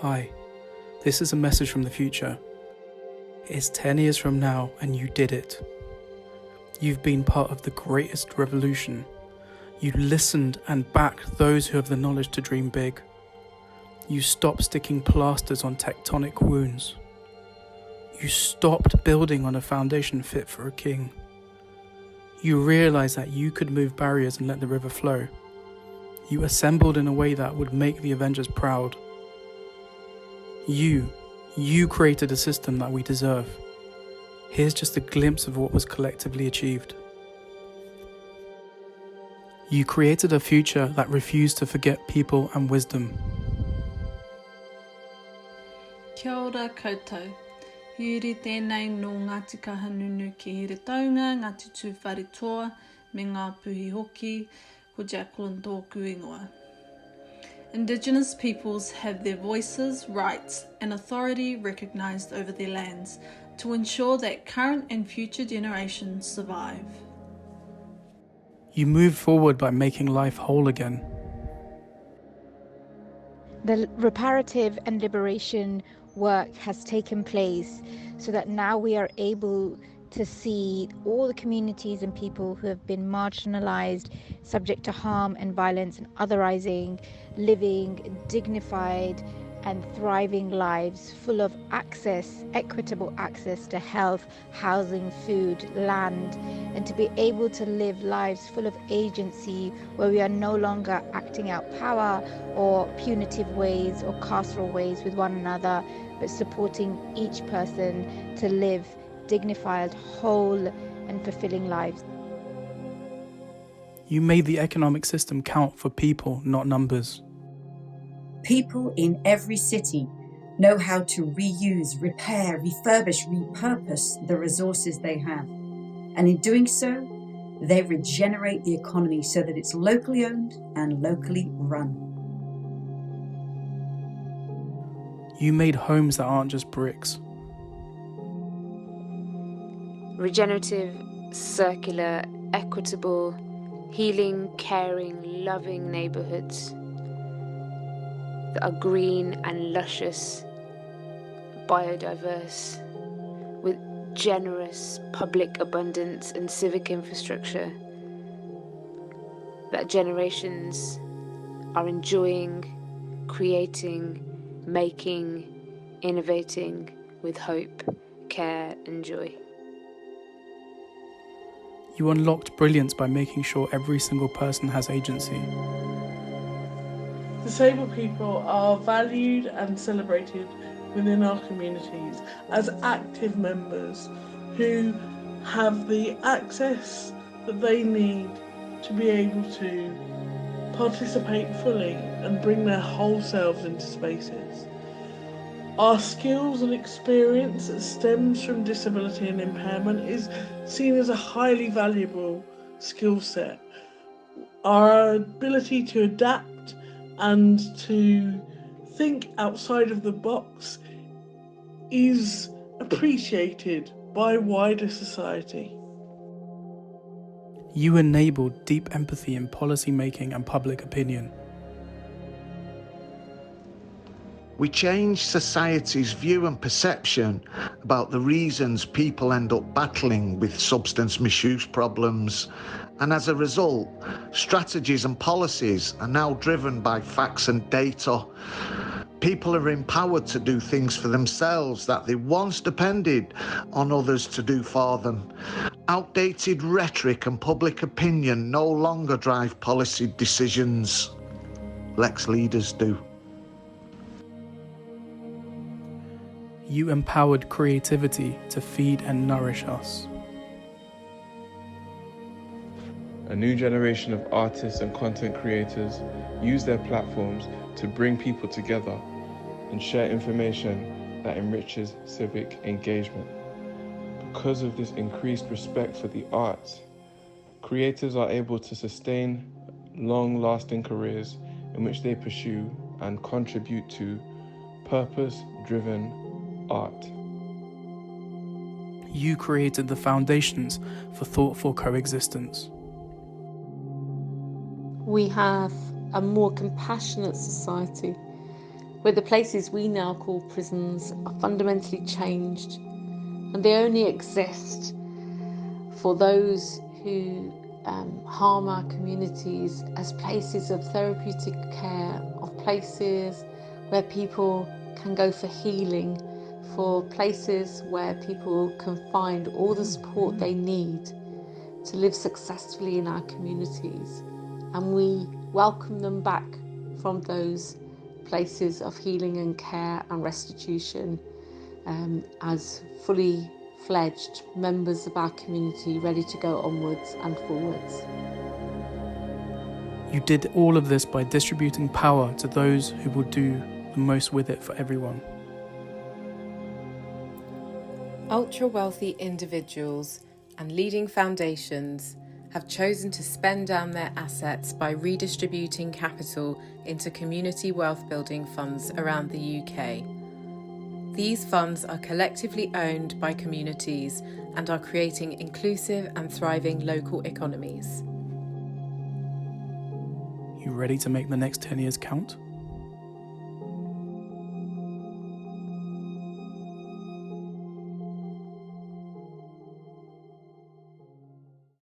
Hi, this is a message from the future. It's 10 years from now and you did it. You've been part of the greatest revolution. You listened and backed those who have the knowledge to dream big. You stopped sticking plasters on tectonic wounds. You stopped building on a foundation fit for a king. You realized that you could move barriers and let the river flow. You assembled in a way that would make the Avengers proud. You created a system that we deserve. Here's just a glimpse of what was collectively achieved. You created a future that refused to forget people and wisdom. Kia ora koutou. Hiuri tēnei no Ngāti Kahanunu ki here taunga, Ngāti Tūwhare toa, me ngā puhi hoki, ko Jacqueline tōku ingoa. Indigenous peoples have their voices, rights and authority recognised over their lands to ensure that current and future generations survive. You moved forward by making life whole again. The reparative and liberation work has taken place so that now we are able to see all the communities and people who have been marginalized, subject to harm and violence and otherizing, living dignified and thriving lives full of access, equitable access to health, housing, food, land, and to be able to live lives full of agency where we are no longer acting out power or punitive ways or carceral ways with one another, but supporting each person to live dignified, whole and fulfilling lives. You made the economic system count for people, not numbers. People in every city know how to reuse, repair, refurbish, repurpose the resources they have. And in doing so, they regenerate the economy so that it's locally owned and locally run. You made homes that aren't just bricks. Regenerative, circular, equitable, healing, caring, loving neighbourhoods that are green and luscious, biodiverse, with generous public abundance and civic infrastructure that generations are enjoying, creating, making, innovating with hope, care and joy. You unlocked brilliance by making sure every single person has agency. Disabled people are valued and celebrated within our communities as active members who have the access that they need to be able to participate fully and bring their whole selves into spaces. Our skills and experience that stems from disability and impairment is seen as a highly valuable skill set. Our ability to adapt and to think outside of the box is appreciated by wider society. You enabled deep empathy in policy making and public opinion. We change society's view and perception about the reasons people end up battling with substance misuse problems, and as a result, strategies and policies are now driven by facts and data. People are empowered to do things for themselves that they once depended on others to do for them. Outdated rhetoric and public opinion no longer drive policy decisions. Lex leaders do. You empowered creativity to feed and nourish us. A new generation of artists and content creators use their platforms to bring people together and share information that enriches civic engagement. Because of this increased respect for the arts, creators are able to sustain long-lasting careers in which they pursue and contribute to purpose-driven art. You created the foundations for thoughtful coexistence. We have a more compassionate society where the places we now call prisons are fundamentally changed, and they only exist for those who harm our communities as places of therapeutic care, of places where people can go for healing, for places where people can find all the support they need to live successfully in our communities. And we welcome them back from those places of healing and care and restitution as fully fledged members of our community, ready to go onwards and forwards. You did all of this by distributing power to those who will do the most with it for everyone. Ultra-wealthy individuals and leading foundations have chosen to spend down their assets by redistributing capital into community wealth building funds around the UK. These funds are collectively owned by communities and are creating inclusive and thriving local economies. You ready to make the next 10 years count?